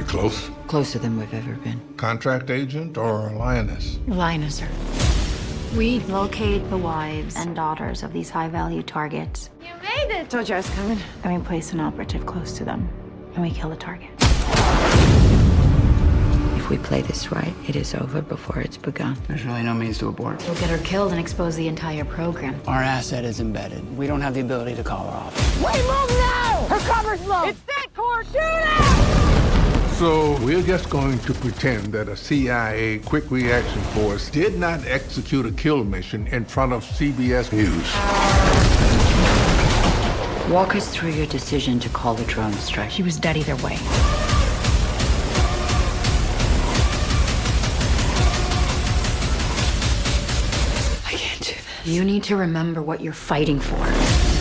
close? Closer than we've ever been. Contract agent or lioness? Lioness her. We locate the wives and daughters of these high-value targets. You made it! Told you I was coming. And we place an operative close to them, and we kill the target. If we play this right, it is over before it's begun. There's really no means to abort. We'll get her killed and expose the entire program. Our asset is embedded. We don't have the ability to call her off. We move now! Her cover's low! It's that core! Shoot it! So we're just going to pretend that a CIA quick reaction force did not execute a kill mission in front of CBS News. Walk us through your decision to call the drone strike. She was dead either way. I can't do this. You need to remember what you're fighting for.